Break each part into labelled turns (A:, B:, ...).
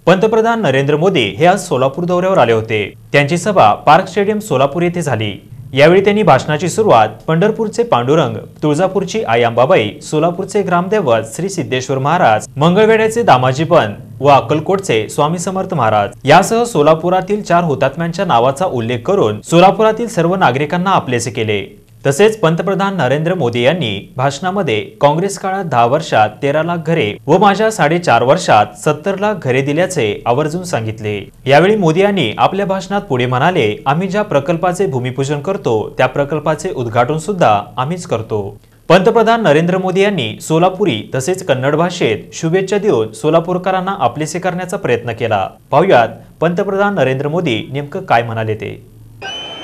A: पंतप्रधान नरेंद्र मोदी हे आज सोलापूर दौऱ्यावर आले होते। त्यांची सभा पार्क स्टेडियम सोलापूर येथे झाली। यावेळी त्यांनी भाषणाची सुरुवात पंढरपूरचे पांडुरंग, तुळजापूरची आई अंबाबाई, सोलापूरचे ग्रामदैवत श्री सिद्धेश्वर महाराज, मंगळवेढ्याचे दामाजी पंत व अक्कलकोटचे स्वामी समर्थ महाराज यासह सोलापुरातील 4 हुतात्म्यांच्या नावाचा उल्लेख करून सोलापुरातील सर्व नागरिकांना आपलेसे केले। तसेच पंतप्रधान नरेंद्र मोदी यांनी भाषणामध्ये काँग्रेस काळात 10 वर्षात 13 लाख घरे व माझ्या 4.5 वर्षात 70 लाख घरे दिल्याचे आवर्जून सांगितले। यावेळी मोदी यांनी आपल्या भाषणात पुढे म्हणाले, आम्ही ज्या प्रकल्पाचे भूमिपूजन करतो त्या प्रकल्पाचे उद्घाटन सुद्धा आम्हीच करतो। पंतप्रधान नरेंद्र मोदी यांनी सोलापुरी तसेच कन्नड भाषेत शुभेच्छा देऊन सोलापूरकरांना आपलेसे करण्याचा प्रयत्न केला। पाहुयात पंतप्रधान नरेंद्र मोदी नेमकं काय म्हणाले ते।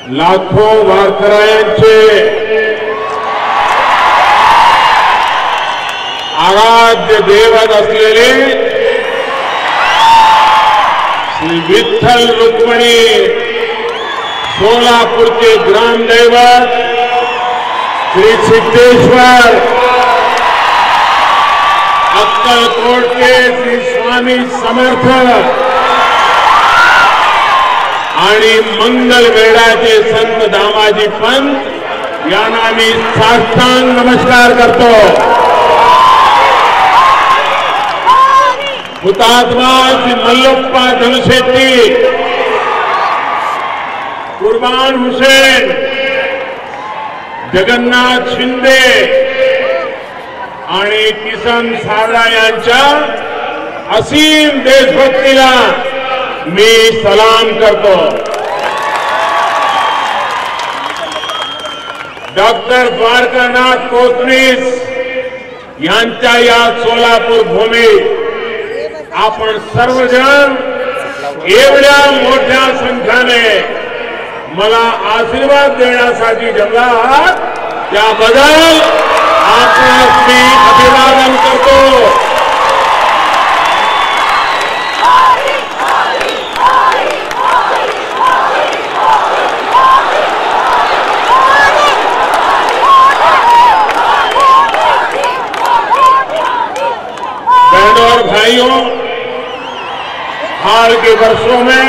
B: लाखो वारकऱ्यांचे आराध्य दैवत असलेले श्री विठ्ठल रुक्मिणी सोलापूरचे ग्रामदैवत श्री सिद्धेश्वर, अक्कलकोट के श्री स्वामी समर्थ आणि मंगळवेढ्याचे संत दामाजी पंत यांना मी साष्टांग नमस्कार करतो। हुतात्मा श्री मल्लप्पा धनशेट्टी, कुर्बान हुसेन, जगन्नाथ शिंदे आणि किसन सावळा यांच्या असीम देशभक्तीला मी सलाम करतो। डॉक्टर द्वारकानाथ कोतणीस यांच्या या सोलापूर भूमीत आपण सर्वजण एवढ्या मोठ्या संख्येने मला आशीर्वाद देण्यासाठी जमला आहात, त्याबद्दल आपणास मी अभिवादन करतो। और भाइयों, हाल के वर्षों में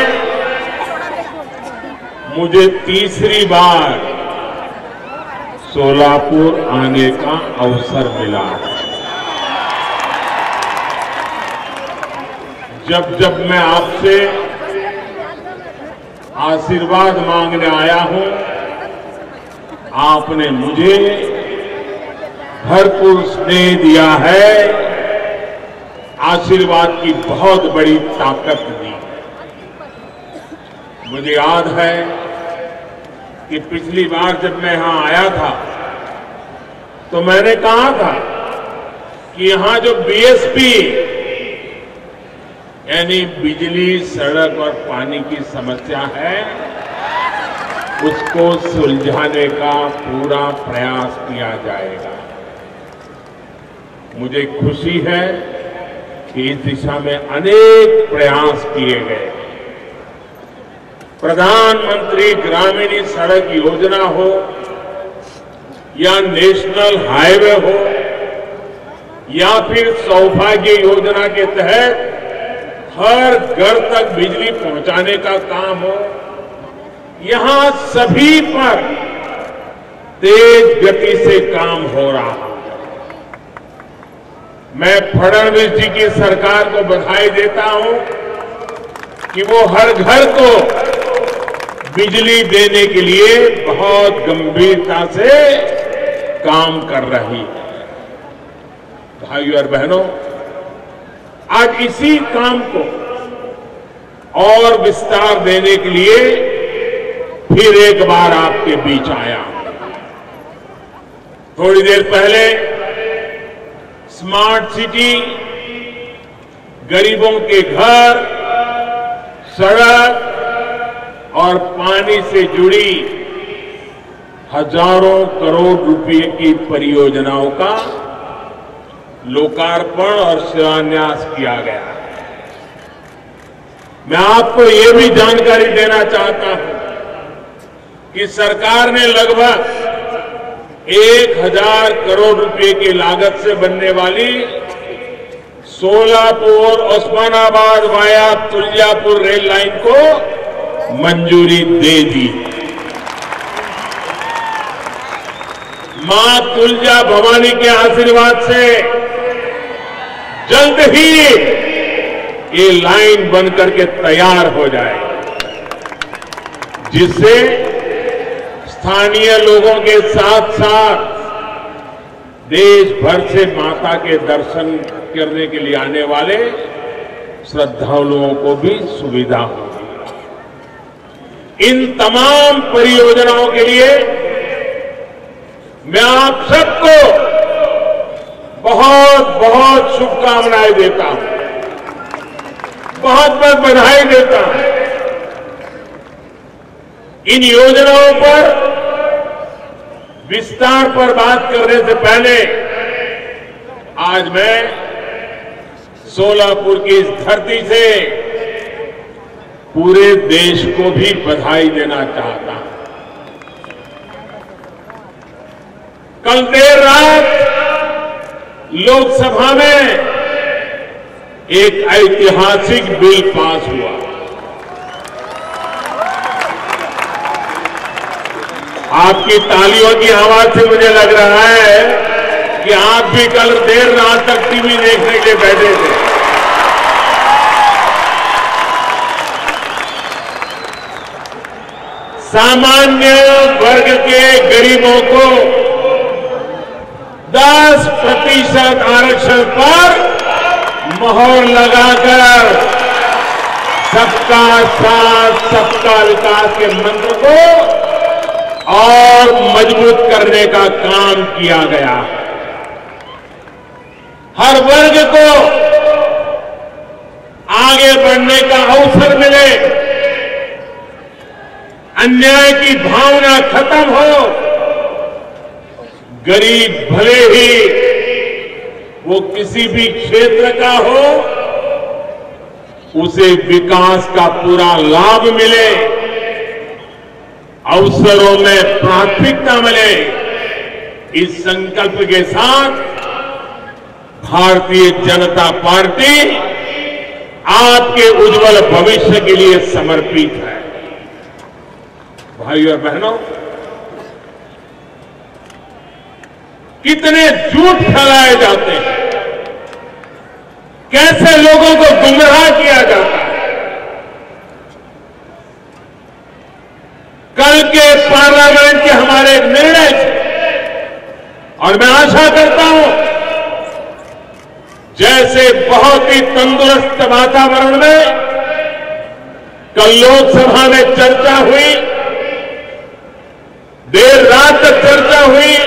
B: मुझे तीसरी बार सोलापुर आने का अवसर मिला। जब जब मैं आपसे आशीर्वाद मांगने आया हूं, आपने मुझे भरपूर स्नेह दिया है, आशीर्वाद की बहुत बड़ी ताकत दी। मुझे याद है कि पिछली बार जब मैं यहां आया था तो मैंने कहा था कि यहां जो बीएसपी यानी बिजली, सड़क और पानी की समस्या है, उसको सुलझाने का पूरा प्रयास किया जाएगा। मुझे खुशी है कि इस दिशा में अनेक प्रयास किए गए। प्रधानमंत्री ग्रामीण सड़क योजना हो या नेशनल हाईवे हो या फिर सौभाग्य योजना के तहत हर घर तक बिजली पहुंचाने का काम हो, यहां सभी पर तेज गति से काम हो रहा है। मैं फडणवीस जी की सरकार को बधाई देता हूं कि वो हर घर को बिजली देने के लिए बहुत गंभीरता से काम कर रही है। भाइयों और बहनों, आज इसी काम को और विस्तार देने के लिए फिर एक बार आपके बीच आया। थोड़ी देर पहले स्मार्ट सिटी, गरीबों के घर, सड़क और पानी से जुड़ी हजारों करोड़ रुपए की परियोजनाओं का लोकार्पण और शिलान्यास किया गया है। मैं आपको ये भी जानकारी देना चाहता हूं कि सरकार ने लगभग 1000 करोड़ रुपए की लागत से बनने वाली Solapur Osmanabad via Tuljapur rail line को मंजूरी दे दी। मां तुलजा भवानी के आशीर्वाद से जल्द ही ये लाइन बनकर के तैयार हो जाए, जिससे स्थानीय लोगों के साथ साथ देश भर से माता के दर्शन करने के लिए आने वाले श्रद्धालुओं को भी सुविधा होगी। इन तमाम परियोजनाओं के लिए मैं आप सबको बहुत बहुत शुभकामनाएं देता हूं, बहुत बहुत बधाई देता हूं। इन योजनाओं पर विस्तार पर बात करने से पहले आज मैं सोलापुर की इस धरती से पूरे देश को भी बधाई देना चाहता हूं। कल देर रात लोकसभा में एक ऐतिहासिक बिल पास हुआ। आपकी तालियों की आवाज से मुझे लग रहा है कि आप भी कल देर रात तक टीवी देखने के लिए बैठे थे। सामान्य वर्ग के गरीबों को 10% आरक्षण पर मोहर लगाकर सबका साथ सबका विकास के मंत्र को और मजबूत करने का काम किया गया। हर वर्ग को आगे बढ़ने का अवसर मिले, अन्याय की भावना खत्म हो, गरीब भले ही वो किसी भी क्षेत्र का हो, उसे विकास का पूरा लाभ मिले, अवसरों में प्राथमिकता मिले। इस संकल्प के साथ भारतीय जनता पार्टी आपके उज्जवल भविष्य के लिए समर्पित है। भाइयों और बहनों, कितने झूठ फैलाए जाते हैं, कैसे लोगों को गुमराह किया जाता है। कल के पार्लियामेंट के हमारे निर्णय से, और मैं आशा करता हूं जैसे बहुत ही तंदुरुस्त वातावरण में कल लोकसभा में चर्चा हुई, देर रात तक चर्चा हुई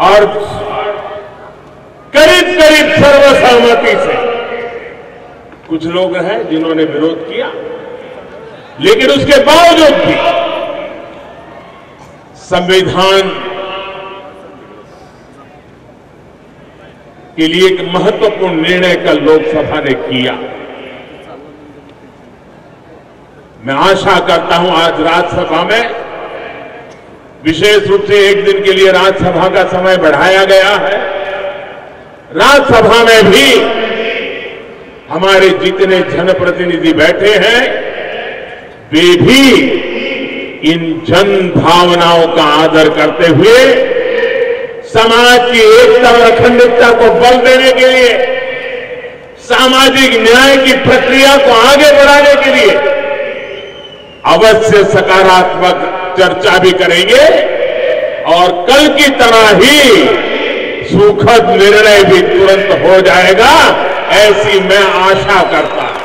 B: और करीब करीब सर्वसहमति से, कुछ लोग हैं जिन्होंने विरोध किया, लेकिन उसके बावजूद भी संविधान के लिए एक महत्वपूर्ण निर्णय कल लोकसभा ने किया। मैं आशा करता हूं आज राज्यसभा में, विशेष रूप से एक दिन के लिए राज्यसभा का समय बढ़ाया गया है, राज्यसभा में भी हमारे जितने जनप्रतिनिधि बैठे हैं वे भी इन जन भावनाओं का आदर करते हुए समाज की एकता और अखंडता को बल देने के लिए, सामाजिक न्याय की प्रक्रिया को आगे बढ़ाने के लिए अवश्य सकारात्मक चर्चा भी करेंगे और कल की तरह ही सुखद निर्णय भी तुरंत हो जाएगा, ऐसी मैं आशा करता हूं।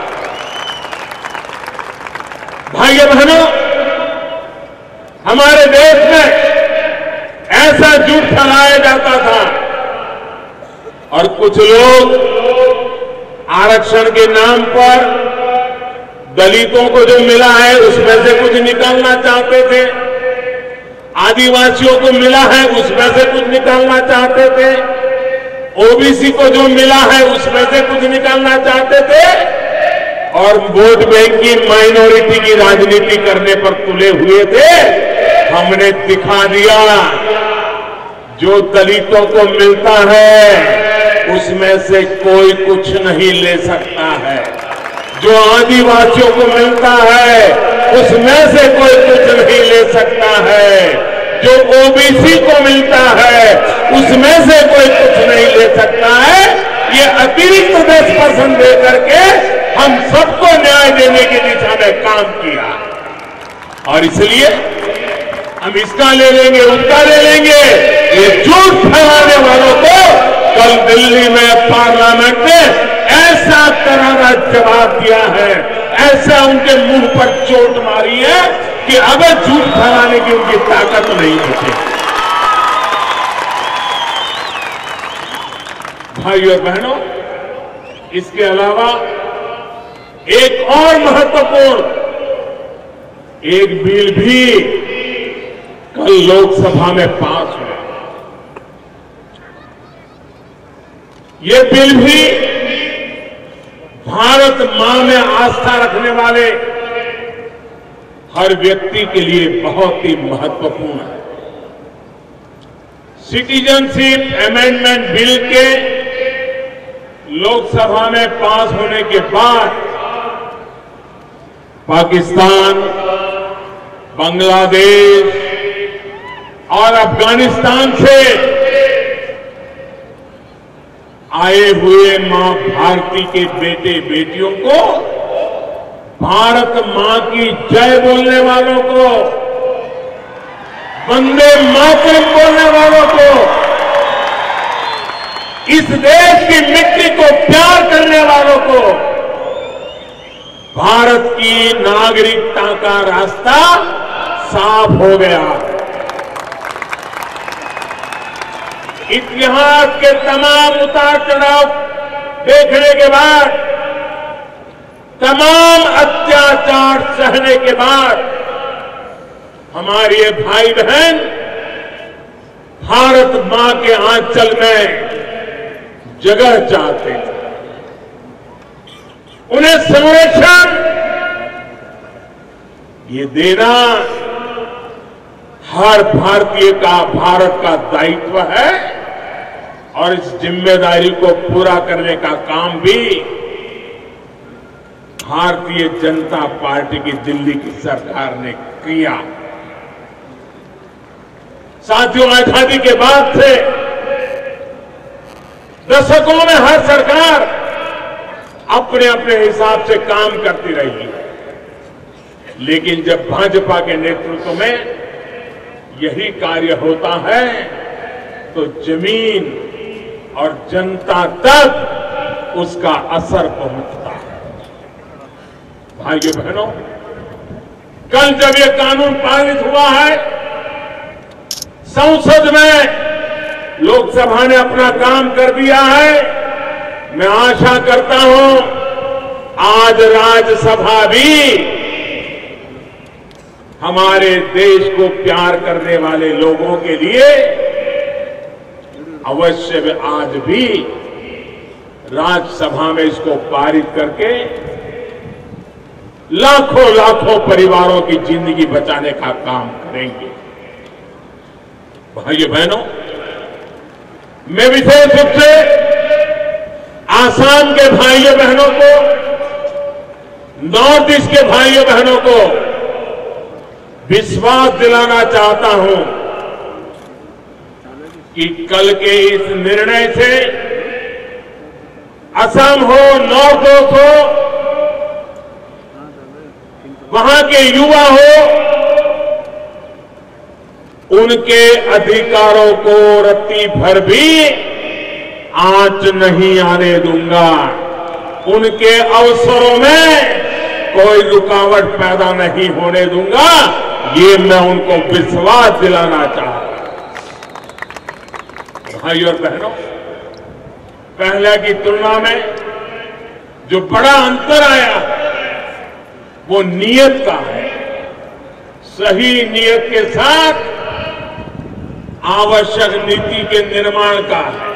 B: भाइयों बहनों, हमारे देश में ऐसा झूठ फैलाया जाता था और कुछ लोग आरक्षण के नाम पर दलितों को जो मिला है उसमें से कुछ निकालना चाहते थे, आदिवासियों को मिला है उसमें से कुछ निकालना चाहते थे, ओबीसी को जो मिला है उसमें से कुछ निकालना चाहते थे और वोट बैंक की माइनॉरिटी की राजनीति करने पर तुले हुए थे। हमने दिखा दिया जो दलितों को मिलता है उसमें से कोई कुछ नहीं ले सकता है। जो आदिवासियों को मिलता है उसमें से कोई कुछ नहीं ले सकता है। जो ओबीसी को मिलता है उसमें से कोई कुछ नहीं ले सकता है। ये अतिरिक्त 10% दे करके हम सबको न्याय देने की दिशा में काम किया और इसलिए हम इसका ले लेंगे उसका ले लेंगे। ये झूठ फैलाने वालों को कल दिल्ली में पार्लियामेंट ने ऐसा करारा जवाब दिया है, ऐसा उनके मुंह पर चोट मारी है कि अब झूठ फैलाने की उनकी ताकत नहीं बची। भाइयों और बहनों, इसके अलावा एक और महत्वपूर्ण एक बिल भी कल लोकसभा में पास हुआ। ये बिल भी भारत मां में आस्था रखने वाले हर व्यक्ति के लिए बहुत ही महत्वपूर्ण है। सिटीजनशिप अमेंडमेंट बिल के लोकसभा में पास होने के बाद पाकिस्तान, बांग्लादेश और अफगानिस्तान से आए हुए मां भारती के बेटे बेटियों को, भारत मां की जय बोलने वालों को, वंदे मातरम बोलने वालों को, इस देश की मिट्टी को प्यार करने वालों को भारत की नागरिकता का रास्ता साफ हो गया। इतिहास के तमाम उतार चढ़ाव देखने के बाद, तमाम अत्याचार सहने के बाद हमारे ये भाई बहन भारत मां के आंचल में जगह चाहते थे। उन्हें संरक्षण ये देना हर भारतीय का, भारत का दायित्व है और इस जिम्मेदारी को पूरा करने का काम भी भारतीय जनता पार्टी की दिल्ली की सरकार ने किया। साथियों, आजादी के बाद से दशकों में हर सरकार अपने अपने हिसाब से काम करती रही है, लेकिन जब भाजपा के नेतृत्व में यही कार्य होता है तो जमीन और जनता तक उसका असर पहुंचता है। भाइयों बहनों, कल जब ये कानून पारित हुआ है, संसद में लोकसभा ने अपना काम कर दिया है। मैं आशा करता हूं आज राज्यसभा भी हमारे देश को प्यार करने वाले लोगों के लिए अवश्य में आज भी राज्यसभा में इसको पारित करके लाखों लाखों परिवारों की जिंदगी बचाने का काम करेंगे। भाइयों बहनों, मैं विशेष रूप से आसाम के भाइयों बहनों को, नॉर्थ ईस्ट के भाइयों बहनों को विश्वास दिलाना चाहता हूं कि कल के इस निर्णय से असम हो, नॉर्थ ईस्ट हो, वहां के युवा हो, उनके अधिकारों को रत्ती भर भी आंच नहीं आने दूंगा। उनके अवसरों में कोई रुकावट पैदा नहीं होने दूंगा। ये मैं उनको विश्वास दिलाना चाहता हूं। भाइयों और बहनों, पहले की तुलना में जो बड़ा अंतर आया वो नियत का है। सही नियत के साथ आवश्यक नीति के निर्माण का है।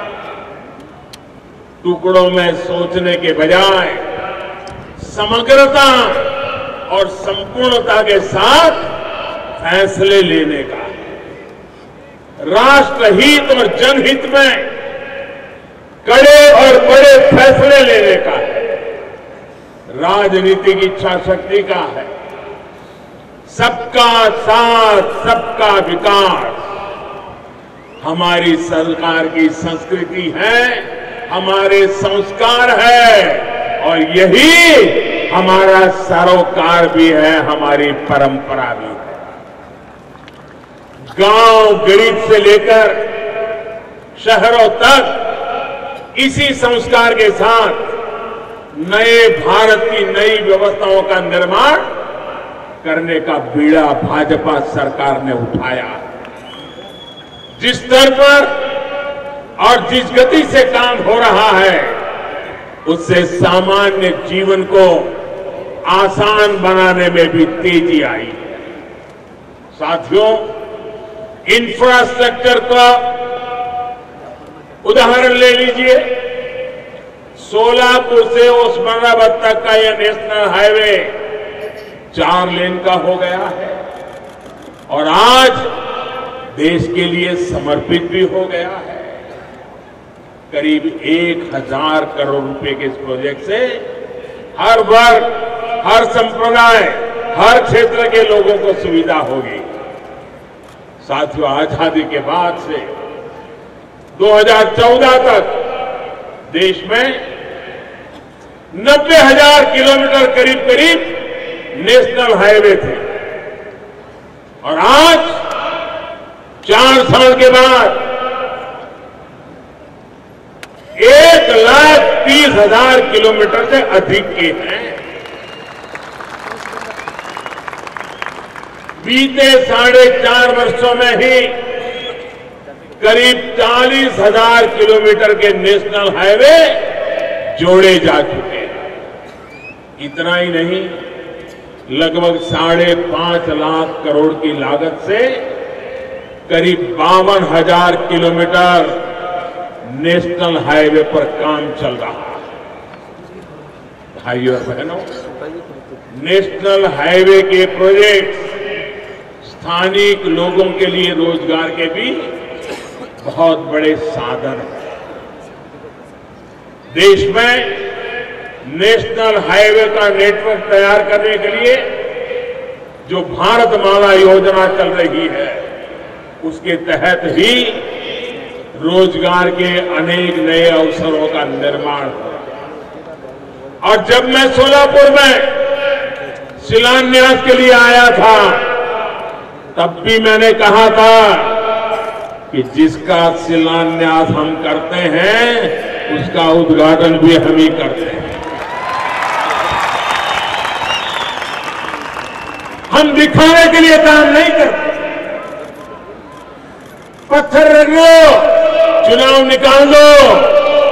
B: टुकड़ों में सोचने के बजाय समग्रता और संपूर्णता के साथ फैसले लेने का है। राष्ट्रहित और जनहित में कड़े बड़े फैसले लेने का है, राजनीतिक इच्छा शक्ति का है। सबका साथ, सबका विकास हमारी सरकार की संस्कृति है, हमारे संस्कार है और यही हमारा सरोकार भी है, हमारी परंपरा भी है। गांव गरीब से लेकर शहरों तक इसी संस्कार के साथ नए भारत की नई व्यवस्थाओं का निर्माण करने का बीड़ा भाजपा सरकार ने उठाया। जिस स्तर पर और जिस गति से काम हो रहा है, उससे सामान्य जीवन को आसान बनाने में भी तेजी आई। साथियों, इंफ्रास्ट्रक्चर का उदाहरण ले लीजिए। सोलापुर से उस्मानाबाद तक का यह नेशनल हाईवे 4 लेन का हो गया है और आज देश के लिए समर्पित भी हो गया है। करीब 1000 करोड़ रुपए के इस प्रोजेक्ट से हर वर्ग, हर संप्रदाय, हर क्षेत्र के लोगों को सुविधा होगी। साथियों, आजादी के बाद से 2014 तक देश में 90,000 किलोमीटर करीब नेशनल हाईवे थे और आज 4 साल के बाद 1,30,000 किलोमीटर से अधिक के हैं। बीते 4.5 वर्षों में ही करीब 40,000 किलोमीटर के नेशनल हाईवे जोड़े जा चुके हैं। इतना ही नहीं, लगभग 5.5 लाख करोड़ की लागत से करीब 52,000 किलोमीटर नेशनल हाईवे पर काम चल रहा है। भाइयों और बहनों, नेशनल हाईवे के प्रोजेक्ट स्थानीय लोगों के लिए रोजगार के भी बहुत बड़े साधन हैं। देश में नेशनल हाईवे का नेटवर्क तैयार करने के लिए जो भारतमाला योजना चल रही है, उसके तहत ही रोजगार के अनेक नए अवसरों का निर्माण हो। और जब मैं सोलापुर में शिलान्यास के लिए आया था, तब भी मैंने कहा था कि जिसका शिलान्यास हम करते हैं, उसका उद्घाटन भी हम ही करते हैं। हम दिखाने के लिए काम नहीं करते। पत्थर रख लो, चुनाव निकाल दो,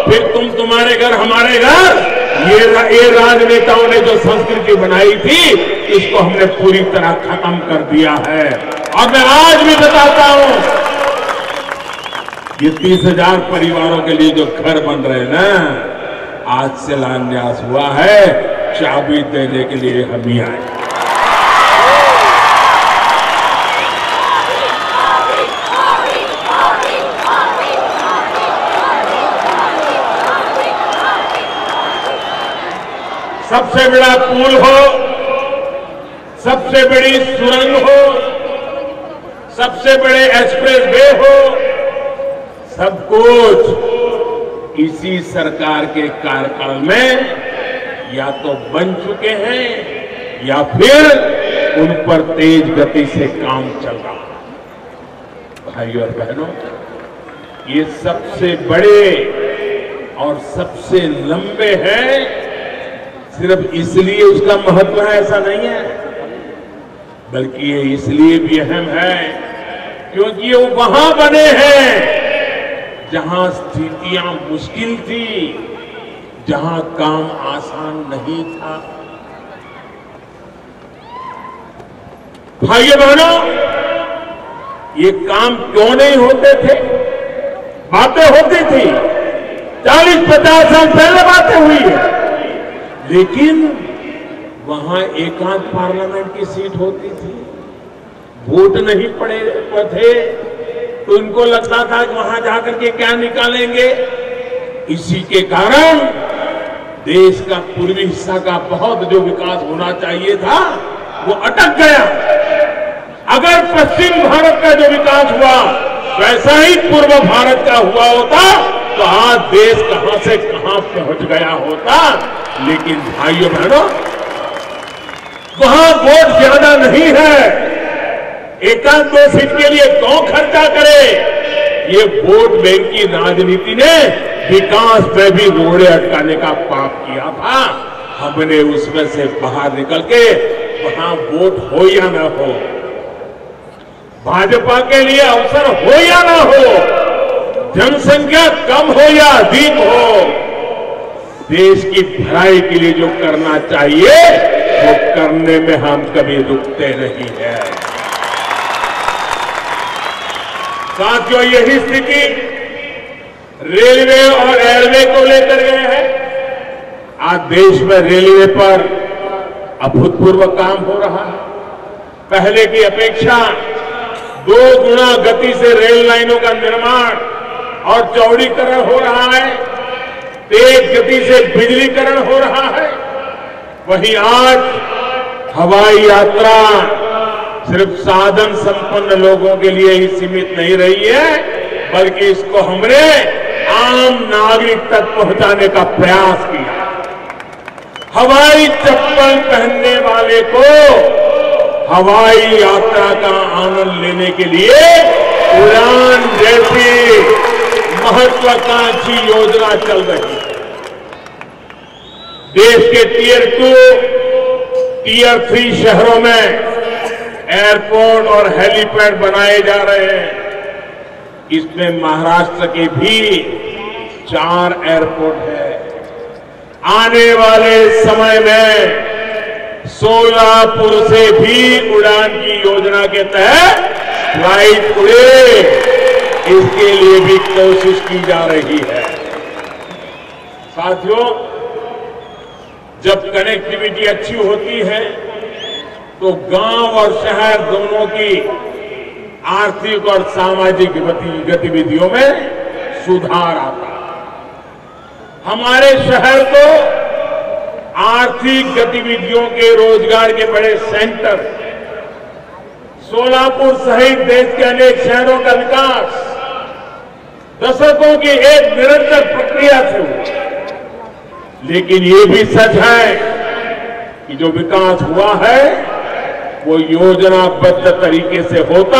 B: फिर तुम्हारे घर हमारे घर। ये राजनेताओं ने जो संस्कृति बनाई थी, इसको हमने पूरी तरह खत्म कर दिया है। और मैं आज भी बताता हूं, ये 30,000 परिवारों के लिए जो घर बन रहे हैं ना, आज शिलान्यास हुआ है, चाबी देने के लिए हम ही आए। सबसे बड़ा पुल हो, सबसे बड़ी सुरंग हो, सबसे बड़े एक्सप्रेस वे हो, सब कुछ इसी सरकार के कार्यकाल में या तो बन चुके हैं या फिर उन पर तेज गति से काम चल रहा है। भाइयों और बहनों, ये सबसे बड़े और सबसे लंबे हैं, सिर्फ इसलिए उसका महत्व है ऐसा नहीं है, बल्कि ये इसलिए भी अहम है क्योंकि ये वहां बने हैं जहां स्थितियां मुश्किल थी, जहां काम आसान नहीं था। भाइयों बहनों, ये काम क्यों नहीं होते थे? बातें होती थी, 40-50 साल पहले बातें हुई है, लेकिन वहां एकांत पार्लियामेंट की सीट होती थी, वोट नहीं पड़े थे, तो इनको लगता था कि वहां जाकर के क्या निकालेंगे। इसी के कारण देश का पूर्वी हिस्सा का बहुत जो विकास होना चाहिए था वो अटक गया। अगर पश्चिम भारत का जो विकास हुआ वैसा ही पूर्व भारत का हुआ होता तो आज देश कहां से कहां पहुंच गया होता। लेकिन भाइयों बहनों, वहां वोट ज्यादा नहीं है, एकांत 2 सीट के लिए कौन खर्चा करे। ये वोट बैंक की राजनीति ने विकास में भी रोड़े अटकाने का पाप किया था। हमने उसमें से बाहर निकल के वहां वोट हो या ना हो, भाजपा के लिए अवसर हो या ना हो, जनसंख्या कम हो या अधिक हो, देश की भलाई के लिए जो करना चाहिए वो करने में हम कभी रुकते नहीं है। साथियों, यही स्थिति रेलवे और एयरवे को लेकर गए हैं। आज देश में रेलवे पर अभूतपूर्व काम हो रहा है। पहले की अपेक्षा 2 गुना गति से रेल लाइनों का निर्माण और चौड़ीकरण हो रहा है, तेज गति से बिजलीकरण हो रहा है। वहीं आज हवाई यात्रा सिर्फ साधन संपन्न लोगों के लिए ही सीमित नहीं रही है, बल्कि इसको हमने आम नागरिक तक पहुंचाने का प्रयास किया। हवाई चप्पल पहनने वाले को हवाई यात्रा का आनंद लेने के लिए उड़ान जैसी महत्वाकांक्षी योजना चल रही है। देश के टियर 2, टियर 3 शहरों में एयरपोर्ट और हेलीपैड बनाए जा रहे हैं। इसमें महाराष्ट्र के भी 4 एयरपोर्ट है। आने वाले समय में सोलापुर से भी उड़ान की योजना के तहत फ्लाइट उड़े, इसके लिए भी कोशिश की जा रही है। साथियों, जब कनेक्टिविटी अच्छी होती है तो गांव और शहर दोनों की आर्थिक और सामाजिक गतिविधियों में सुधार आता है। हमारे शहर को आर्थिक गतिविधियों के, रोजगार के बड़े सेंटर, सोलापुर सहित देश के अनेक शहरों का विकास दशकों की एक निरंतर प्रक्रिया से हुआ। लेकिन ये भी सच है कि जो विकास हुआ है वो योजनाबद्ध तरीके से होता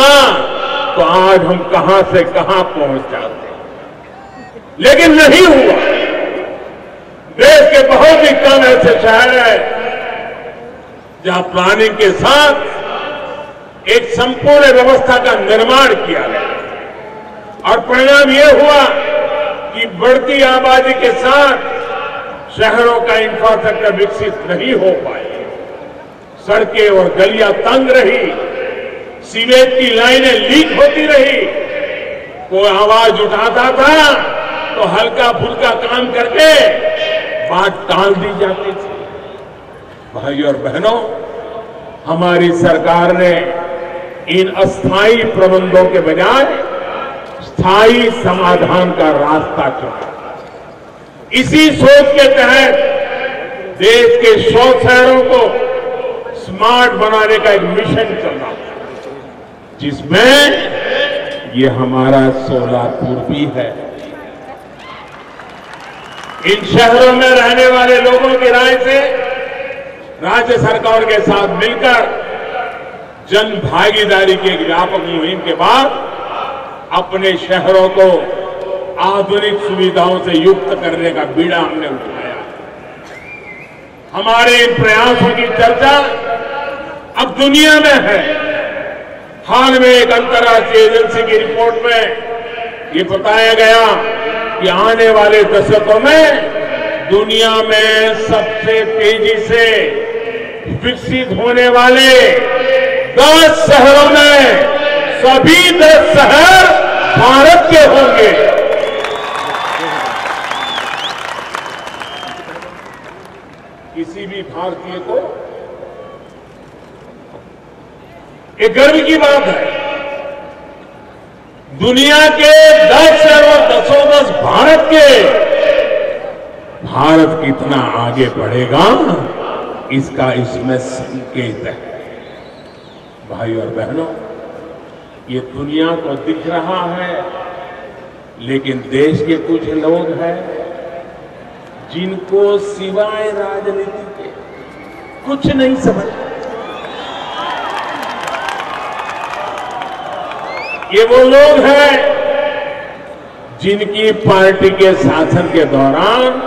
B: तो आज हम कहां से कहां पहुंच जाते। लेकिन नहीं हुआ। देश के बहुत ही कम ऐसे शहर हैं जहां प्लानिंग के साथ एक संपूर्ण व्यवस्था का निर्माण किया गया और परिणाम यह हुआ कि बढ़ती आबादी के साथ शहरों का इंफ्रास्ट्रक्चर विकसित नहीं हो पाए। सड़कें और गलियां तंग रही, सीवेज की लाइनें लीक होती रही। कोई आवाज उठाता था तो हल्का फुल्का काम करके बात टाल दी जाती थी। भाइयों और बहनों, हमारी सरकार ने इन अस्थायी प्रबंधों के बजाय स्थायी समाधान का रास्ता चुना। इसी सोच के तहत देश के 100 शहरों को स्मार्ट बनाने का एक मिशन चल रहा है, जिसमें ये हमारा सोलापुर भी है। इन शहरों में रहने वाले लोगों की राय से राज्य सरकार के साथ मिलकर जन भागीदारी की एक व्यापक मुहिम के बाद अपने शहरों को आधुनिक सुविधाओं से युक्त करने का बीड़ा हमने उठाया। हमारे इन प्रयासों की चर्चा अब दुनिया में है। हाल में एक अंतर्राष्ट्रीय एजेंसी की रिपोर्ट में ये बताया गया कि आने वाले दशकों में दुनिया में सबसे तेजी से विकसित होने वाले 10 शहरों में सभी 10 शहर भारत के होंगे। किसी भी भारतीय को एक गर्व की बात है, दुनिया के 10 शहरों 10 भारत के भारत कितना आगे बढ़ेगा इसका इसमें संकेत है। भाई और बहनों, ये दुनिया को दिख रहा है, लेकिन देश के कुछ लोग हैं जिनको सिवाय राजनीति के कुछ नहीं समझते। ये वो लोग हैं जिनकी पार्टी के शासन के दौरान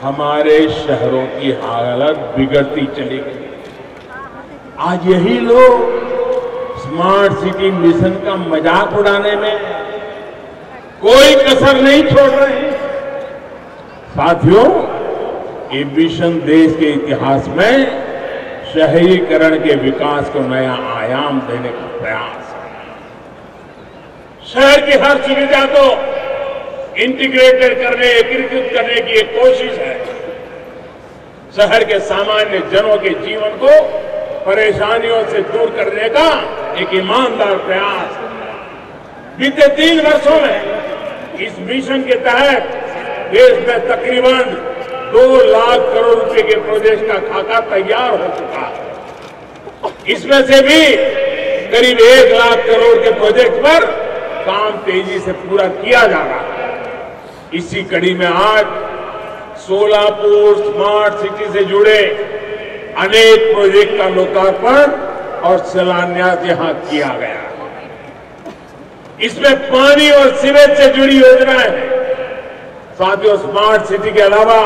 B: हमारे शहरों की हालत बिगड़ती चली गई। आज यही लोग स्मार्ट सिटी मिशन का मजाक उड़ाने में कोई कसर नहीं छोड़ रहे हैं। साथियों, ये मिशन देश के इतिहास में शहरीकरण के विकास को नया आयाम देने का प्रयास है। शहर की हर सुविधा को इंटीग्रेटेड करने, एकीकृत करने की एक कोशिश है। शहर के सामान्य जनों के जीवन को परेशानियों से दूर करने का एक ईमानदार प्रयास है। बीते 3 वर्षों में इस मिशन के तहत देश में तकरीबन 2 लाख करोड़ रुपए के प्रोजेक्ट का खाका तैयार हो चुका है। इसमें से भी करीब 1 लाख करोड़ के प्रोजेक्ट पर काम तेजी से पूरा किया जा रहा है। इसी कड़ी में आज सोलापुर स्मार्ट सिटी से जुड़े अनेक प्रोजेक्ट का लोकार्पण और शिलान्यास यहां किया गया। इसमें पानी और सीवेज से जुड़ी योजनाएं हैं। साथियों, स्मार्ट सिटी के अलावा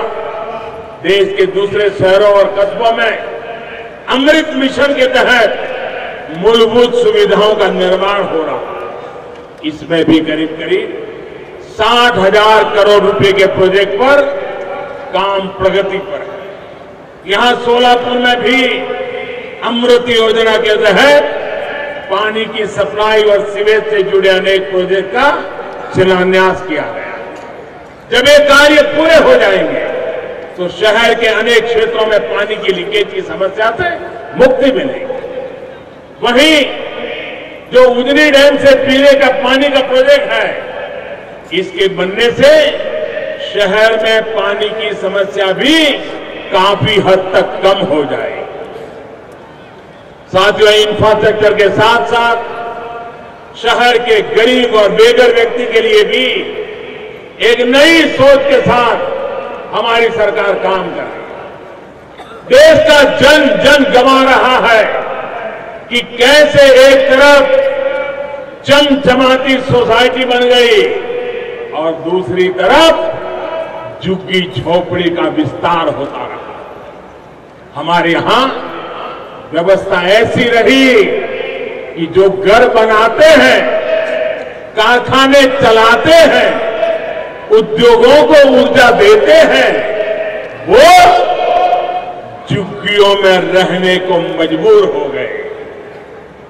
B: देश के दूसरे शहरों और कस्बों में अमृत मिशन के तहत मूलभूत सुविधाओं का निर्माण हो रहा है। इसमें भी करीब 60,000 करोड़ रुपए के प्रोजेक्ट पर काम प्रगति पर है। यहां सोलापुर में भी अमृत योजना के तहत पानी की सप्लाई और सीवेज से जुड़े अनेक प्रोजेक्ट का शिलान्यास किया गया। जब ये कार्य पूरे हो जाएंगे तो शहर के अनेक क्षेत्रों में पानी की लीकेज की समस्या से मुक्ति मिलेगी। वहीं जो उजनी डैम से पीने का पानी का प्रोजेक्ट है, इसके बनने से शहर में पानी की समस्या भी काफी हद तक कम हो जाएगी। साथियों, इंफ्रास्ट्रक्चर के साथ साथ शहर के गरीब और बेघर व्यक्ति के लिए भी एक नई सोच के साथ हमारी सरकार काम कर रही है। देश का जन जन गंवा रहा है कि कैसे एक तरफ चमचमाती सोसाइटी बन गई और दूसरी तरफ झुग्गी झोपड़ी का विस्तार होता रहा। हमारे यहां व्यवस्था ऐसी रही कि जो घर बनाते हैं, कारखाने चलाते हैं, उद्योगों को ऊर्जा देते हैं, वो झुग्गियों में रहने को मजबूर हो गए।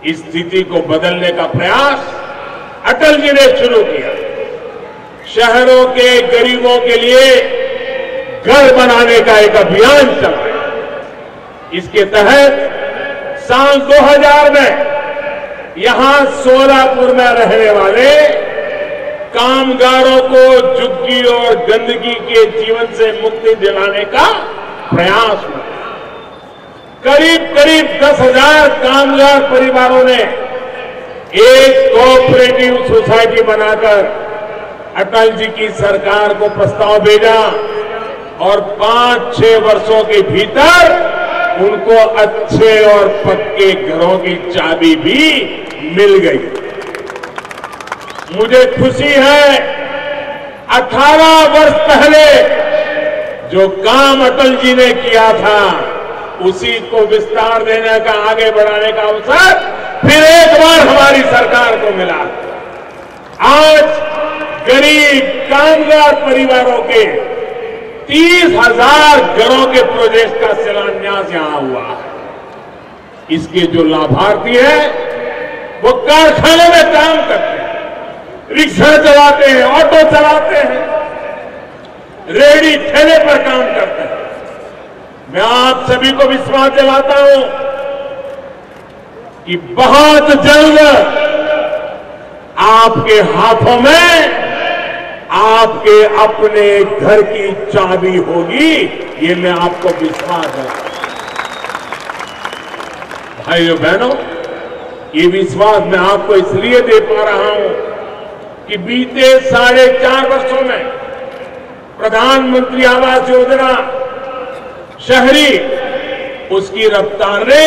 B: इस स्थिति को बदलने का प्रयास अटल जी ने शुरू किया। शहरों के गरीबों के लिए घर बनाने का एक अभियान चलाया। इसके तहत साल 2000 में यहां सोलापुर में रहने वाले कामगारों को झुग्गी और गंदगी के जीवन से मुक्ति दिलाने का प्रयास हुआ। करीब 10,000 कामगार परिवारों ने एक कोऑपरेटिव सोसाइटी बनाकर अटल जी की सरकार को प्रस्ताव भेजा और 5-6 वर्षों के भीतर उनको अच्छे और पक्के घरों की चाबी भी मिल गई। मुझे खुशी है, 18 वर्ष पहले जो काम अटल जी ने किया था, उसी को विस्तार देने का, आगे बढ़ाने का अवसर फिर एक बार हमारी सरकार को मिला। आज गरीब कामगार परिवारों के 30,000 घरों के प्रोजेक्ट का शिलान्यास यहां हुआ है। इसके जो लाभार्थी हैं, वो कारखाने में काम करते हैं, रिक्शा चलाते हैं, ऑटो चलाते हैं, रेहड़ी ठेले पर काम करते हैं। मैं आप सभी को विश्वास दिलाता हूं कि बहुत जल्द आपके हाथों में आप आपके अपने घर की चाबी होगी, ये मैं आपको विश्वास दिलाता हूं। भाइयों बहनों, ये विश्वास मैं आपको इसलिए दे पा रहा हूं कि बीते 4.5 वर्षों में प्रधानमंत्री आवास योजना शहरी, उसकी रफ्तार ने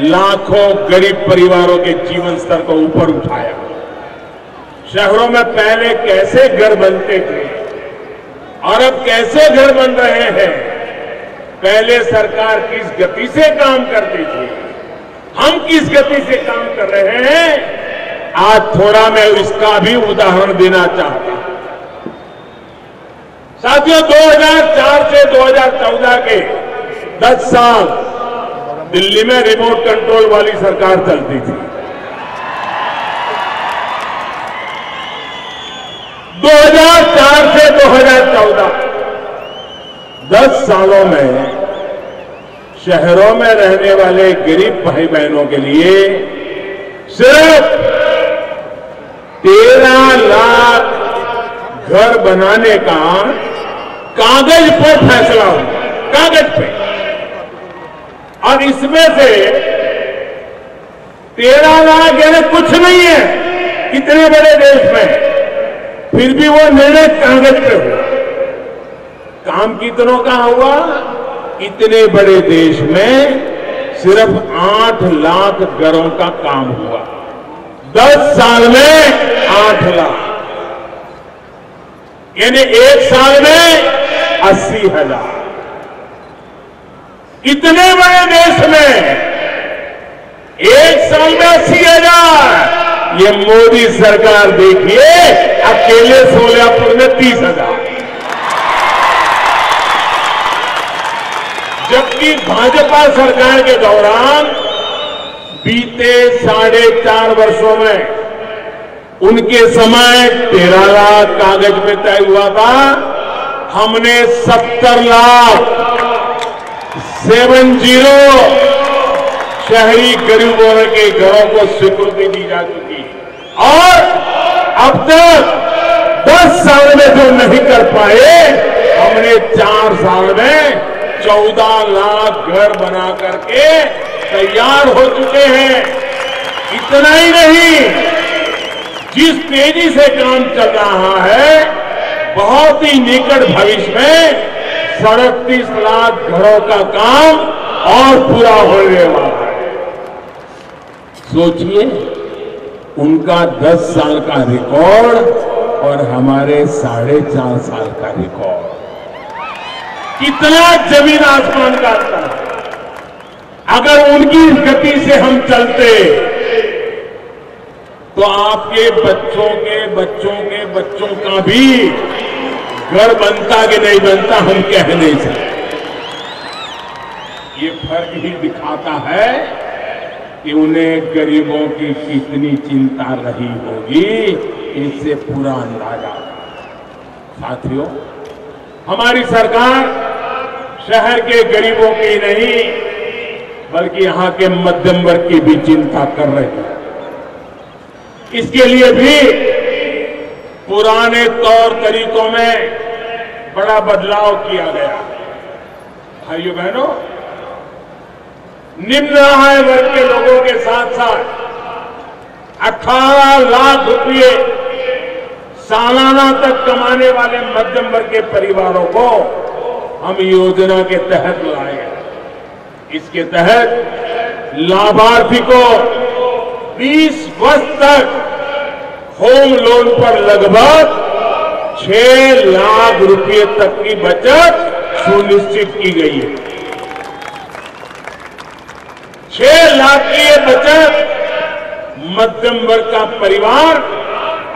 B: लाखों गरीब परिवारों के जीवन स्तर को ऊपर उठाया। शहरों में पहले कैसे घर बनते थे और अब कैसे घर बन रहे हैं, पहले सरकार किस गति से काम करती थी, हम किस गति से काम कर रहे हैं, आज थोड़ा मैं इसका भी उदाहरण देना चाहता हूं। साथियों, 2004 से 2014 के 10 साल दिल्ली में रिमोट कंट्रोल वाली सरकार चलती थी। 2004 से 2014 10 सालों में शहरों में रहने वाले गरीब भाई बहनों के लिए सिर्फ 13 लाख घर बनाने का कागज पर फैसला हुआ, कागज पे। और इसमें से 13 लाख यानी कुछ नहीं है इतने बड़े देश में, फिर भी वो निर्णय कागज पे हुआ। काम कितनों का हुआ? इतने बड़े देश में सिर्फ 8 लाख घरों का काम हुआ। 10 साल में 8 लाख, यानी 1 साल में 80,000। इतने बड़े देश में 1 साल में 80,000। ये मोदी सरकार देखिए, अकेले सोलापुर में 30,000। जबकि भाजपा सरकार के दौरान बीते 4.5 वर्षों में उनके समय 13 लाख कागज पे तय हुआ था, हमने 70 लाख 70 शहरी गरीबों के घरों को स्वीकृति दी जा चुकी। और अब तक 10 साल में जो नहीं कर पाए, हमने 4 साल में 14 लाख घर बना करके तैयार हो चुके हैं। इतना ही नहीं, जिस तेजी से काम चल रहा है, बहुत ही निकट भविष्य में 37 लाख घरों का काम और पूरा होने वाला है। सोचिए, उनका 10 साल का रिकॉर्ड और हमारे 4.5 साल का रिकॉर्ड, कितना जमीन आसमान का अंतर है। अगर उनकी गति से हम चलते तो आपके बच्चों के बच्चों के बच्चों का भी घर बनता कि नहीं बनता, हम कह नहीं सकते। ये फर्क ही दिखाता है कि उन्हें गरीबों की कितनी चिंता रही होगी, इससे पूरा अंदाजा। साथियों, हमारी सरकार शहर के गरीबों की नहीं, बल्कि यहां के मध्यम वर्ग की भी चिंता कर रही है। इसके लिए भी पुराने तौर तरीकों में बड़ा बदलाव किया गया। भाइयों बहनों, निम्न आय वर्ग के लोगों के साथ साथ 18 लाख रुपए सालाना तक कमाने वाले मध्यम वर्ग के परिवारों को हम योजना के तहत लाए। इसके तहत लाभार्थी को 20 वर्ष तक होम लोन पर लगभग 6 लाख रुपए तक की बचत सुनिश्चित की गई है। 6 लाख की ये बचत मध्यम वर्ग का परिवार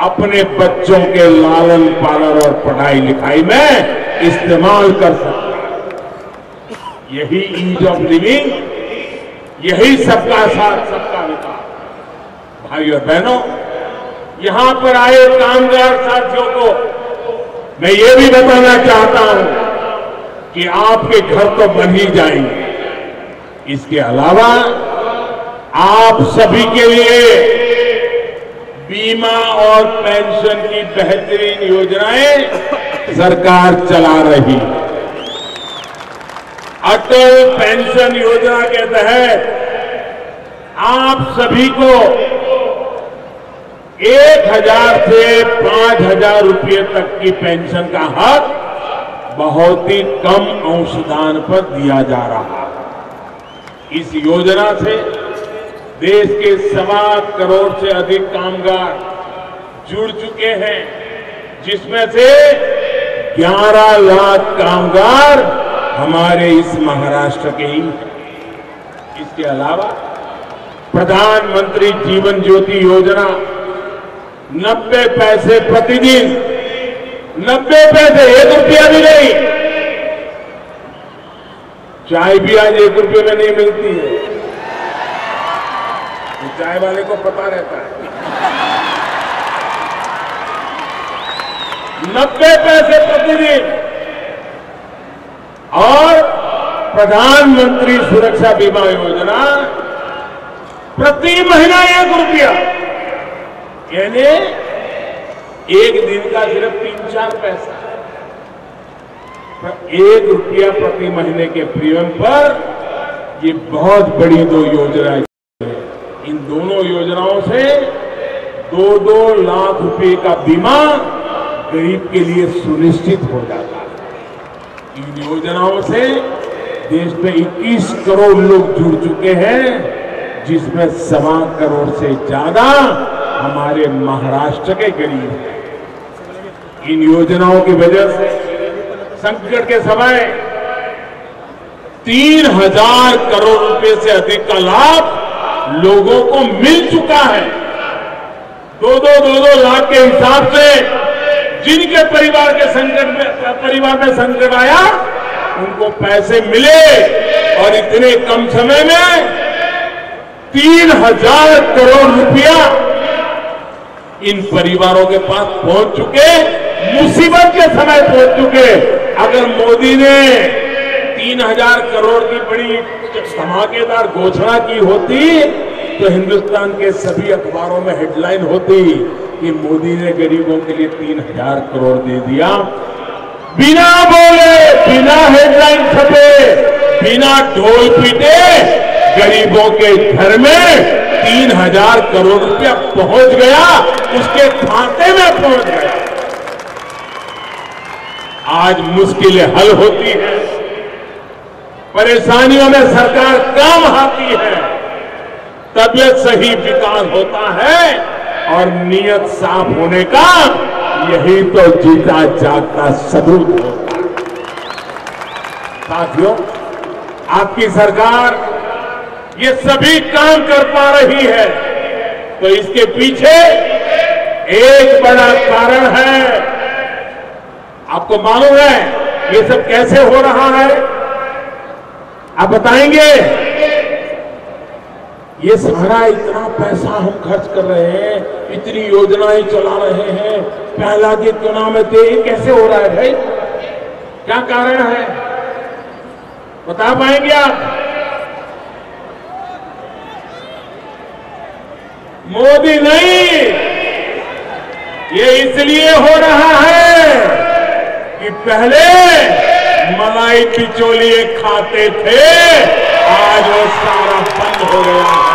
B: अपने बच्चों के लालन पालन और पढ़ाई लिखाई में इस्तेमाल कर सकता है। यही ईज ऑफ लिविंग, यही सबका साथ सबका विकास। भाइयों बहनों, यहां पर आए कामगार साथियों को मैं ये भी बताना चाहता हूं कि आपके घर तो बन ही जाएंगे। इसके अलावा आप सभी के लिए बीमा और पेंशन की बेहतरीन योजनाएं सरकार चला रही है। अटल पेंशन योजना के तहत आप सभी को 1,000 से 5,000 रुपये तक की पेंशन का हक बहुत ही कम अंशदान पर दिया जा रहा है। इस योजना से देश के 1.25 करोड़ से अधिक कामगार जुड़ चुके हैं, जिसमें से 11 लाख कामगार हमारे इस महाराष्ट्र के ही हैं। इसके अलावा प्रधानमंत्री जीवन ज्योति योजना 90 पैसे प्रतिदिन, 90 पैसे, 1 रुपया भी नहीं। चाय भी आज 1 रुपये में नहीं मिलती है, तो चाय वाले को पता रहता है। 90 पैसे प्रतिदिन और प्रधानमंत्री सुरक्षा बीमा योजना प्रति महीना 1 रुपया, यानी एक दिन का सिर्फ 3-4 पैसा। 1 रुपया प्रति महीने के प्रीमियम पर ये बहुत बड़ी 2 योजनाएं। इन दोनों योजनाओं से 2-2 लाख रुपए का बीमा गरीब के लिए सुनिश्चित हो जाता है। इन योजनाओं से देश में 21 करोड़ लोग जुड़ चुके हैं, जिसमें 1.25 करोड़ से ज्यादा हमारे महाराष्ट्र के गरीब हैं। इन योजनाओं की वजह से संकट के समय 3,000 करोड़ रुपए से अधिक का लाभ लोगों को मिल चुका है। 2-2 लाख के हिसाब से जिनके परिवार में संकट आया उनको पैसे मिले, और इतने कम समय में 3,000 करोड़ रुपया इन परिवारों के पास पहुंच चुके, मुसीबत के समय पहुंच चुके। अगर मोदी ने 3,000 करोड़ की बड़ी धमाकेदार घोषणा की होती तो हिंदुस्तान के सभी अखबारों में हेडलाइन होती कि मोदी ने गरीबों के लिए 3,000 करोड़ दे दिया। बिना बोले, बिना हेडलाइन छपे, बिना ढोल पीटे गरीबों के घर में 3,000 करोड़ रुपया पहुंच गया, उसके खाते में पहुंच गया। आज मुश्किलें हल होती हैं, परेशानियों में सरकार काम आती है, तबियत सही विकास होता है, और नीयत साफ होने का यही तो जीता जागता सबूत होता है। साथियों, आपकी सरकार ये सभी काम कर पा रही है तो इसके पीछे एक बड़ा कारण है। आपको मालूम है ये सब कैसे हो रहा है? आप बताएंगे? ये सारा इतना पैसा हम खर्च कर रहे हैं, इतनी योजनाएं चला रहे हैं, प्रहलाद जी चुनाव में थे, ये कैसे हो रहा है भाई? क्या कारण है? बता पाएंगे आप? मोदी नहीं, ये इसलिए हो रहा है कि पहले मलाई बिचौलिए खाते थे, आज वो सारा बंद हो गया है।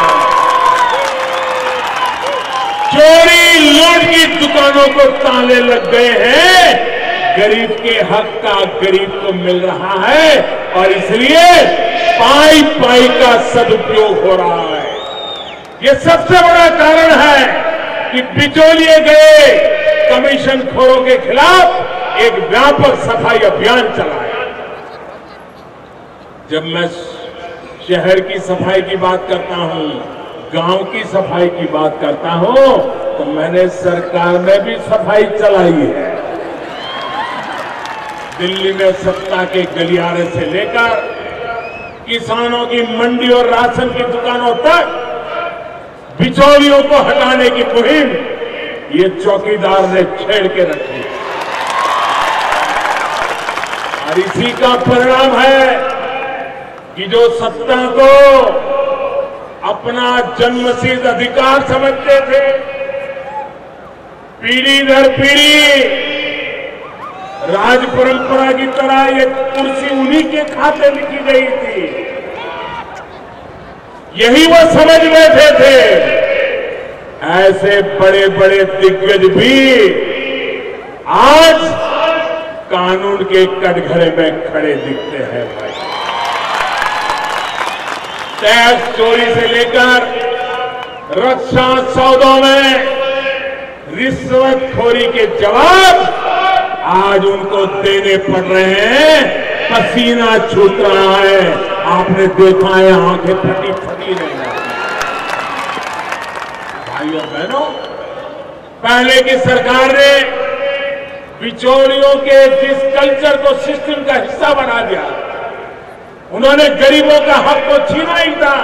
B: चोरी लूट की दुकानों को ताले लग गए हैं, गरीब के हक का गरीब को मिल रहा है, और इसलिए पाई पाई का सदुपयोग हो रहा है। ये सबसे बड़ा कारण है कि बिचौलिए गए कमीशन खोरों के खिलाफ एक व्यापक सफाई अभियान चलाया। जब मैं शहर की सफाई की बात करता हूं, गांव की सफाई की बात करता हूं, तो मैंने सरकार में भी सफाई चलाई है। दिल्ली में सत्ता के गलियारे से लेकर किसानों की मंडी और राशन की दुकानों तक बिचौलियों को हटाने की मुहिम ये चौकीदार ने छेड़ के रखी, और इसी का परिणाम है कि जो सत्ता को अपना जन्मसिद्ध अधिकार समझते थे, पीढ़ी दर पीढ़ी राज परंपरा की तरह ये कुर्सी उन्हीं के खाते लिखी गई थी, यही वो समझ बैठे थे। ऐसे बड़े बड़े दिग्गज भी आज कानून के कटघरे में खड़े दिखते हैं भाई। टैक्स चोरी से लेकर रक्षा सौदों में रिश्वतखोरी के जवाब आज उनको देने पड़ रहे हैं, पसीना छूट रहा है। आपने देखा है, आंखें फटी फटी नहीं जाती। भाइयों बहनों, पहले की सरकार ने बिचौलियों के जिस कल्चर को सिस्टम का हिस्सा बना दिया, उन्होंने गरीबों का हक को छीना ही था।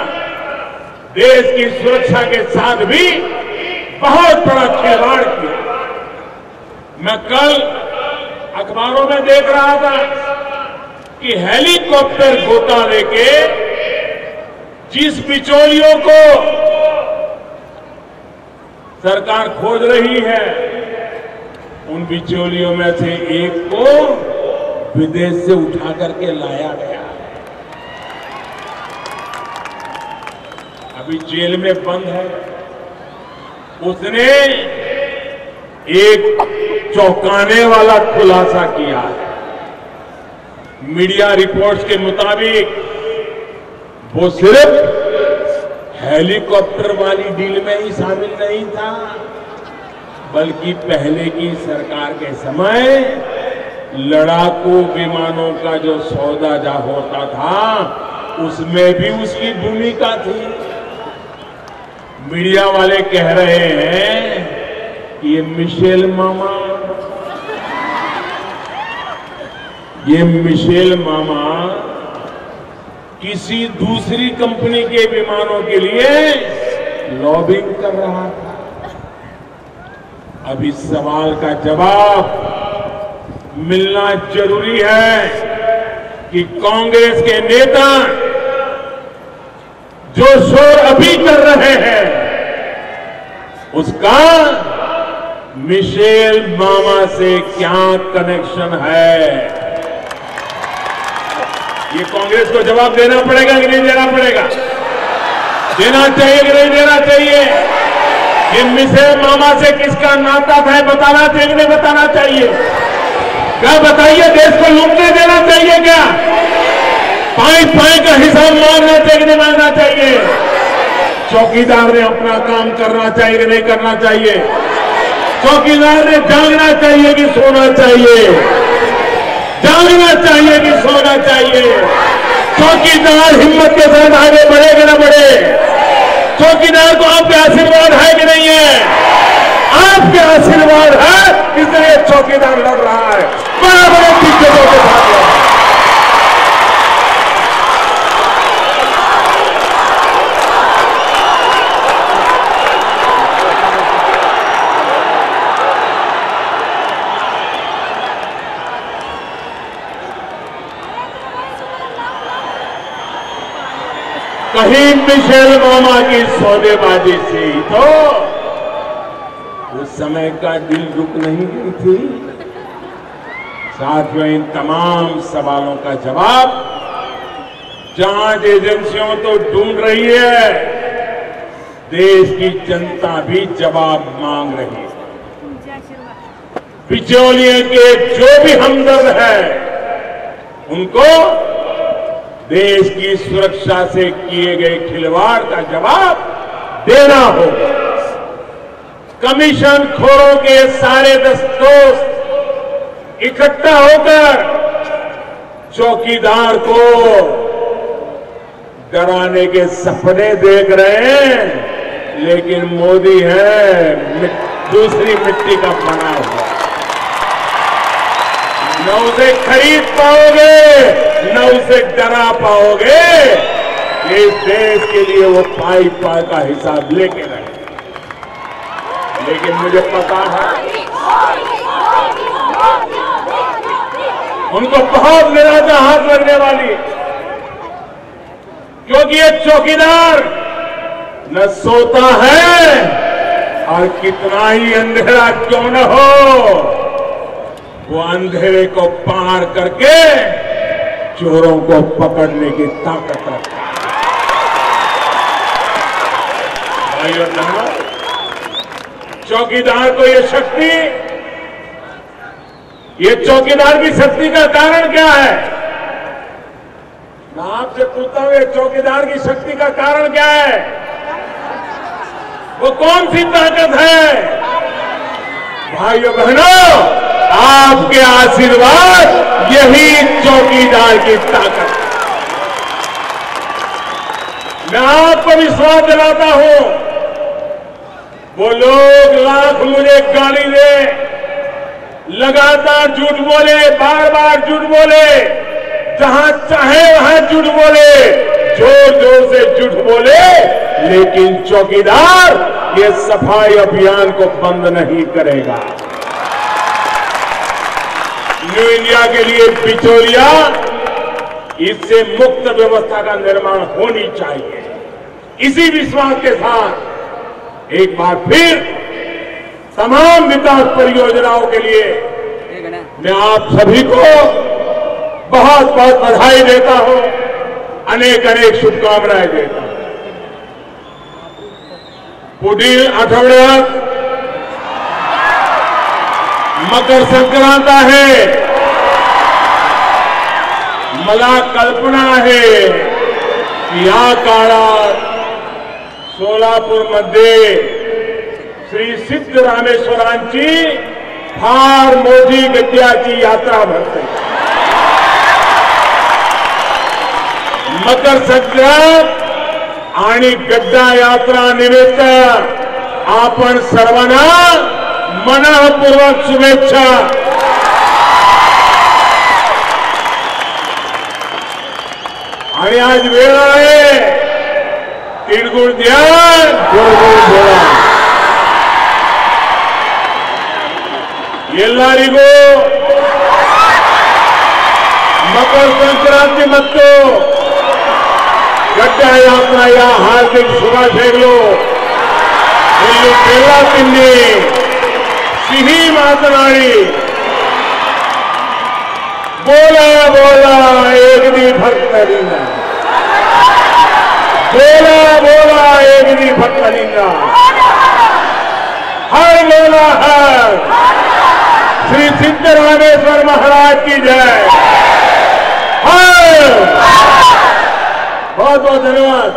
B: देश की सुरक्षा के साथ भी बहुत बड़ा खिलवाड़ किया। मैं कल अखबारों में देख रहा था कि हेलीकॉप्टर गोता लेके जिस बिचौलियों को सरकार खोज रही है, उन बिचौलियों में से एक को विदेश से उठा करके लाया गया, अभी जेल में बंद है। उसने एक चौंकाने वाला खुलासा किया है। मीडिया रिपोर्ट्स के मुताबिक वो सिर्फ हेलीकॉप्टर वाली डील में ही शामिल नहीं था, बल्कि पहले की सरकार के समय लड़ाकू विमानों का जो सौदा जा होता था, उसमें भी उसकी भूमिका थी। मीडिया वाले कह रहे हैं कि ये मिशेल मामा किसी दूसरी कंपनी के विमानों के लिए लॉबिंग कर रहा था। अब इस सवाल का जवाब मिलना जरूरी है कि कांग्रेस के नेता जो शोर अभी कर रहे हैं, उसका मिशेल मामा से क्या कनेक्शन है, ये कांग्रेस को जवाब देना पड़ेगा कि नहीं देना पड़ेगा? देना चाहिए कि नहीं देना चाहिए? ये मिशेल मामा से किसका नाता है बताना चाहिए कि नहीं बताना चाहिए? क्या बताइए, देश को लूटने देना चाहिए क्या? पाई पाई का हिसाब मांगना चाहिए कि नहीं मांगना चाहिए? चौकीदार ने अपना काम करना चाहिए कि नहीं करना चाहिए? चौकीदार ने जागना चाहिए कि सोना चाहिए? जागना चाहिए कि सोना चाहिए? चौकीदार हिम्मत के साथ आगे बढ़े कि न बढ़े? चौकीदार को आपके आशीर्वाद है कि नहीं है? आपके आशीर्वाद है, इसलिए चौकीदार लड़ रहा है, बड़े बड़े दिग्गजों के साथ। कहीं मिशेल मामा की सौदेबाजी से ही तो उस समय का दिल रुक नहीं गई थी। साथियों, इन तमाम सवालों का जवाब जांच एजेंसियों तो ढूंढ रही है, देश की जनता भी जवाब मांग रही है। बिचौलिए के जो भी हमदर्द है, उनको देश की सुरक्षा से किए गए खिलवाड़ का जवाब देना होगा। कमीशन खोरों के सारे दोस्त इकट्ठा होकर चौकीदार को डराने के सपने देख रहे हैं, लेकिन मोदी है दूसरी मिट्टी का बना हुआ। न उसे खरीद पाओगे, न उसे डरा पाओगे। इस देश के लिए वो पाई पाई का हिसाब लेके रहे। लेकिन मुझे पता है उनको बहुत निराशा हाथ लगने वाली, क्योंकि ये चौकीदार न सोता है और कितना ही अंधेरा क्यों न हो, वो अंधेरे को पार करके चोरों को पकड़ने की ताकत रखता है। भाई और बहनों, चौकीदार को ये शक्ति, ये चौकीदार की शक्ति का कारण क्या है? मैं आपसे पूछता हूं, चौकीदार की शक्ति का कारण क्या है? वो कौन सी ताकत है? भाइयों बहनों, आपके आशीर्वाद यही चौकीदार की ताकत है। मैं आपको विश्वास दिलाता हूं, वो लोग लाख मुझे गाली दे, लगातार झूठ बोले, बार बार झूठ बोले, जहां चाहे वहां झूठ बोले, जोर जोर से झूठ बोले, लेकिन चौकीदार ये सफाई अभियान को बंद नहीं करेगा। न्यू इंडिया के लिए बिचौलिया, इससे मुक्त व्यवस्था का निर्माण होनी चाहिए। इसी विश्वास के साथ एक बार फिर तमाम विकास परियोजनाओं के लिए मैं आप सभी को बहुत बहुत बधाई देता हूं, अनेक अनेक शुभकामनाएं देता हूं। पुढील आठवड्यात मकर संक्रांत आहे। मला कल्पना आहे की या काळात सोलापूरमध्ये श्री सिद्धरामेश्वरांची फार मोठी गड्ड्याची यात्रा भरते। मकर संक्रांत आणि गड्डा यात्रा निमित्त आपण सर्वांना मनःपूर्वक शुभेच्छा। आणि आज वेळ आहे, तिळगुळ द्या, गोड बोला। ಎಲ್ಲರಿಗೂ मकर संक्रांति ಮತ್ತು ಗಡ್ಡ ಯಾತ್ರೆಯ ಹಾರ್ದಿಕ ಶುಭಾಶಯಗಳು। ಇಲ್ಲಿ ಬೆಲ್ಲ ತಿನ್ನಿ, ಸಿಹಿ ಮಾತನಾಡಿ, ಬೋಲ ಬೋಲ ಏಕದಿ ಭಕ್ತರಿಂದ, ಬೋಲ ಬೋಲ ಏಕದಿ ಭಕ್ತರಿಂದ, हर बोला हर। श्री सिद्धरामेश्वर महाराज की जय। बहुत बहुत धन्यवाद।